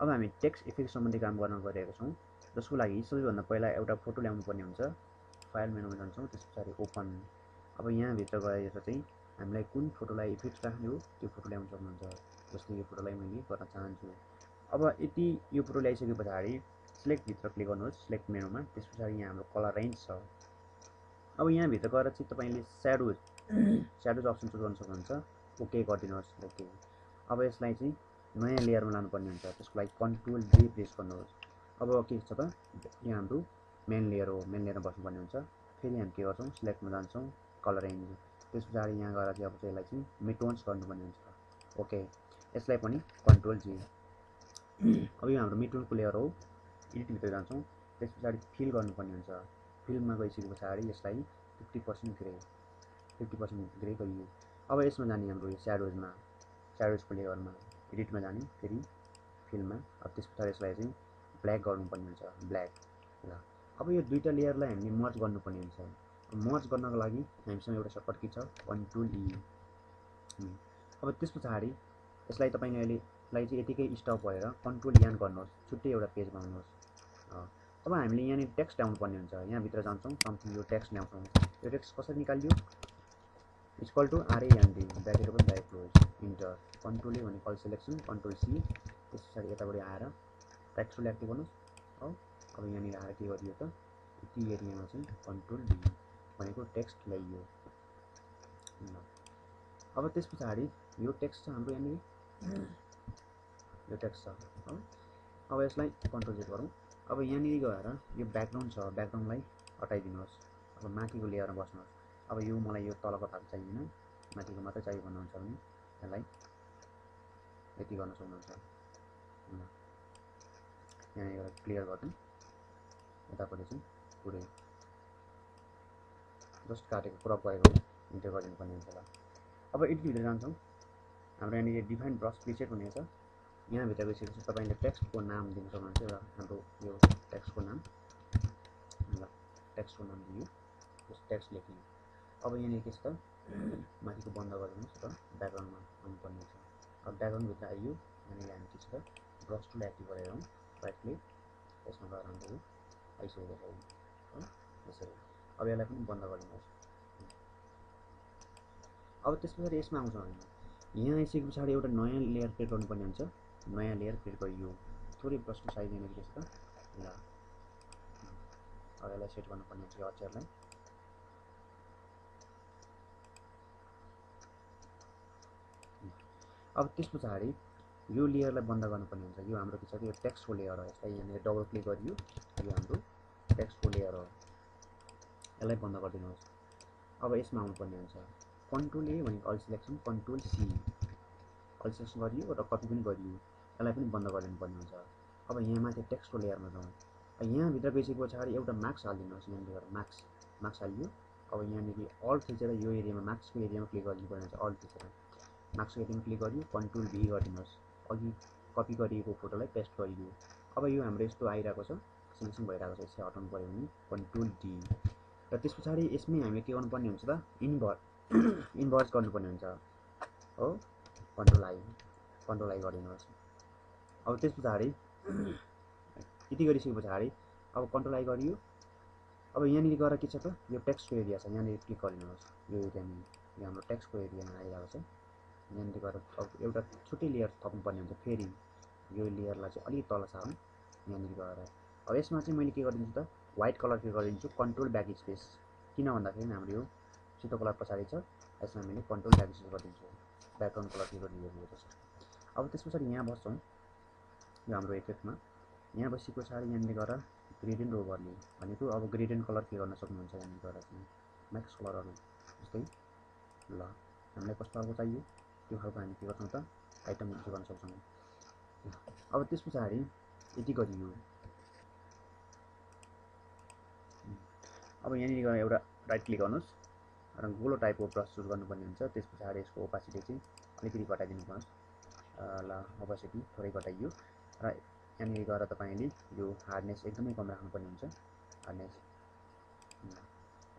अब हामी text effect सम्बन्धी काम गर्न गइरहेको छौँ, जसको लागि सबैभन्दा पहिला एउटा फोटो ल्याउनु पर्ने हुन्छ। फाइल मेनुमा जान्छौँ, त्यस पछाडि ओपन। अब यहाँभित्र गएर चाहिँ हामीलाई कुन फोटोलाई इफेक्ट राख्ने हो त्यो फोटो ल्याउन सक्नुहुन्छ। जस्तै यो फोटोलाई मैले गर्न चाहन्छु। अब यति यो फोटो ल्याइसके पछाडि सिलेक्टभित्र क्लिक गर्नुहोस्, सिलेक्ट मेनुमा। त्यस पछाडि यहाँ हाम्रो कलर रेन्ज छ। अब यहाँभित्र गएर चाहिँ तपाईँले स्याडोज अप्सन चुज गर्न सक्नुहुन्छ। ओके गरिदिनुहोस्, ओके। अब यसलाई चाहिँ नयाँ लेयरमा लानुपर्ने हुन्छ, त्यसको लागि कन्ट्रोल जे प्रेस गर्नुहोस्। अब के छ त, यहाँ हाम्रो मेन लेयर हो, मेन लेयरमा बस्नुपर्ने हुन्छ। फेरि हामी के गर्छौँ, सिलेक्टमा जान्छौँ, कलर रेन्ज। त्यस पछाडि यहाँ गएर चाहिँ अब चाहिँ यसलाई चाहिँ मिटोन्स गर्नुपर्ने हुन्छ। ओके, यसलाई पनि कन्ट्रोल जे। अब यो हाम्रो मिटोनको लेयर हो, एडिटभित्र जान्छौँ, त्यस पछाडि फिल गर्नुपर्ने हुन्छ। फिलमा गइसके पछाडि यसलाई 50% ग्रे गरियो। अब यसमा जाने हाम्रो यो स्याडोजको लेयरमा, एडिटमा जाने, फेरि फिलमा। अब त्यस पछाडि यसलाई चाहिँ ब्ल्याक गर्नुपर्ने हुन्छ, ब्ल्याक। ल अब यो दुईटा लेयरलाई हामीले मर्ज गर्नुपर्ने हुन्छ। मर्ज गर्नको लागि हामीसँग एउटा सर्टकट की छ, कन्ट्रोल ई। अब त्यस पछाडि यसलाई तपाईँले अहिलेलाई चाहिँ यतिकै स्टप भएर कन्ट्रोल यान गर्नुहोस्, छुट्टै एउटा पेज बनाउनुहोस्। अब हामीले यहाँनिर टेक्स्ट ल्याउनु पर्ने हुन्छ। यहाँभित्र जान्छौँ, समथिङ यो टेक्स्ट ल्याउँछौँ। यो टेक्स्ट कसरी निकालियो, equal to RAND, bracket open bracket close, enter. Control A भने कल सेलेक्सन, कन्ट्रोल सी। त्यस पछाडि यताबाट आएर टेक्स्ट टुल एक्टिभ गर्नुहोस्। अब यहाँनिर आएर के गरियो त, यति एरियामा चाहिँ कन्ट्रोल डी भनेको टेक्स्ट ल्याइयो। अब त्यस पछाडि यो टेक्स्ट छ हाम्रो यहाँनिर, यो टेक्स्ट छ। अब यसलाई कन्ट्रोल जेड गरौँ। अब यहाँनिर गएर यो ब्याकग्राउन्ड छ, ब्याकग्राउन्डलाई हटाइदिनुहोस्। अब माथिको लेयरमा बस्नुहोस्। अब यो मलाई यो तलको भाग चाहिएन, माथिको मात्रै चाहियो भन्नुहुन्छ भने यसलाई यति गर्न सक्नुहुन्छ। यहाँनिर क्लियर गर्नु, यतापट्टि चाहिँ पुरै जस्ट काटेको क्रप गरेको इन्टर गरिदिनु पर्ने हुन्छ। अब एडिटभित्र जान्छौँ, हाम्रो यहाँनिर डिफाइन ब्रस प्रिसेट भन्ने छ। यहाँभित्र गइसकेपछि तपाईँले टेक्स्टको नाम दिनु सक्नुहुन्छ। एउटा हाम्रो यो टेक्स्टको नाम, ल टेक्स्टको नाम दियो, त्यस टेक्स्ट लेख्ने। अब यहाँनिर के छ त, माथिको बन्द गरिदिनुहोस् र ब्याकग्राउन्डमा आउनुपर्ने हुन्छ। अब ब्याकग्राउन्डभित्र आइयो, यहाँनिर हामी के छ त, ब्रस टुल एक्टिभ गरेर राइट क्लिक, त्यसमा गएर हाम्रो आइसकेको छ यसरी। अब यसलाई पनि बन्द गरिदिनुहोस्। अब त्यस पछाडि यसमा आउँछौँ हामी, यहाँ आइसके पछाडि एउटा नयाँ लेयर क्रिएट गर्नुपर्ने हुन्छ। नयाँ लेयर क्रिएट गरियो, थोरै ब्रसको साइज यहाँनिर के छ त, ल अब यसलाई सेट गर्नुपर्ने हुन्छ, यो अक्षरलाई। अब त्यस पछाडि यो लेयरलाई बन्द गर्नुपर्ने हुन्छ। यो हाम्रो के छ, यो टेक्स्टको लेयर हो। यसलाई यहाँनिर डबल क्लिक गरियो, यो हाम्रो टेक्स्टको लेयर हो, यसलाई बन्द गरिदिनुहोस्। अब यसमा आउनुपर्ने हुन्छ, कन्ट्रोल ए भनेको all selection, control C, all selection गरियो र कपी पनि गरियो, यसलाई पनि बन्द गरिदिनुपर्ने हुन्छ। अब यहाँ माथि टेक्स्टको लेयरमा जाउँ। यहाँभित्र गइसके पछाडि एउटा मार्क्स हालिदिनुहोस्, यहाँनिर मार्क्स हालियो। अब यहाँनिर अल्ट थिचेर यो एरियामा, मार्क्सको एरियामा क्लिक गरिदिनुपर्ने हुन्छ, अल्ट थिचेर मार्क्सको एरियामा क्लिक गरियो, कन्ट्रोल भी गरिदिनुहोस्। अघि कपी गरिएको फोटोलाई पेस्ट गरिदियो। अब यो हाम्रो यस्तो आइरहेको छ, सिलेक्सन भइरहेको छ, यसलाई हटाउनु पऱ्यो भने कन्ट्रोल डी। र त्यस पछाडि यसमै हामीले के गर्नुपर्ने हुन्छ त, इन्भर्स गर्नुपर्ने हुन्छ हो, कन्ट्रोल आई गरिदिनुहोस्। अब त्यस पछाडि यति गरिसके पछाडि अब कन्ट्रोल आई गरियो। अब यहाँनिर गएर के छ त, यो टेक्स्टको एरिया छ, यहाँनिर क्लिक गरिदिनुहोस्। यो एरियामा, यो हाम्रो टेक्स्टको एरियामा आइरहेको छ। यहाँनिर गएर अब एउटा छुट्टै लेयर थप्नुपर्ने हुन्छ। फेरि यो लेयरलाई चाहिँ अलिक तल सार्नु, यहाँनिर गएर अब यसमा चाहिँ मैले के गरिदिन्छु त, व्हाइट कलर के गरिदिन्छु, कन्ट्रोल ब्याक स्पेस। किन भन्दाखेरि हाम्रो यो सेतो कलर पछाडि छ, यसमा मैले कन्ट्रोल ब्याक स्पेस गरिदिन्छु। ब्याकग्राउन्ड कलर के गरिदिएको छ। अब त्यस पछाडि यहाँ बस्छौँ, यो हाम्रो इफेक्टमा। यहाँ बसेको पछाडि यहाँनिर गएर ग्रेडियन्ट ओभरले भनेको अब ग्रेडियन्ट कलर के गर्न सक्नुहुन्छ, यहाँनिर गएर चाहिँ म्याक्स कलरहरू जस्तै, ल हामीलाई कस्तो खालको चाहियो त्यो खालको हामी के गर्छौँ त, आइटम युज गर्न सक्छौँ। अब त्यस पछाडि यति गरियो। अब यहाँनिर गएर एउटा राइट क्लिक गर्नुहोस् र गोलो टाइपको ब्रस चुज गर्नुपर्ने हुन्छ। त्यस पछाडि यसको ओपासिटी चाहिँ अलिकति घटाइदिनु पर्छ। ल ओपासिटी थोरै घटाइयो र यहाँनिर गएर तपाईँले यो हार्डनेस एकदमै कम राख्नुपर्ने हुन्छ, हार्डनेस।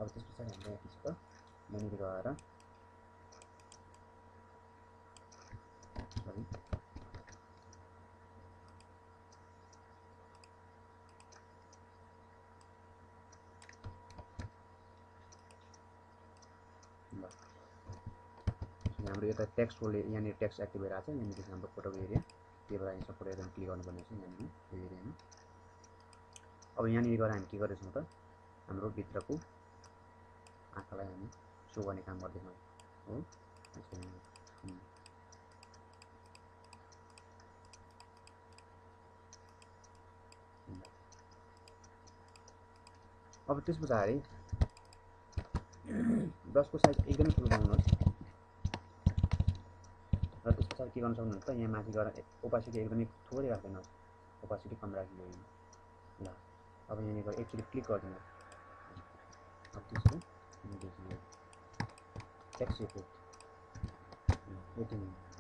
अब त्यस पछाडि हामीले के छ त, यहाँनिर गएर हाम्रो यता टेक्स्ट रोल यहाँनिर टेक्स्ट एक्टिभ भइरहेको छ यहाँनिर हाम्रो फोटोको एरिया त्यही भएर यहाँ फोटो एरियामा क्लिक गर्नुपर्ने छ यहाँनिर यो एरियामा अब यहाँनिर गएर हामी के गर्दैछौँ त हाम्रो भित्रको आँखालाई हामी सो गर्ने काम गर्दैछौँ हो अब त्यस पछाडि ब्रसको साइज एकदमै ठुलो बनाउनुहोस् र त्यस पछाडि के गर्न सक्नुहुन्छ त यहाँ माथि गएर ओपासिटी एकदमै थोरै राख्दिनुहोस् ओपासिटी कम राखिदिनु ल अब यहाँनिर गएर एकचोटि क्लिक गरिदिनुहोस् अब त्यसपछि टेक्स्ट इफेक्ट यति नै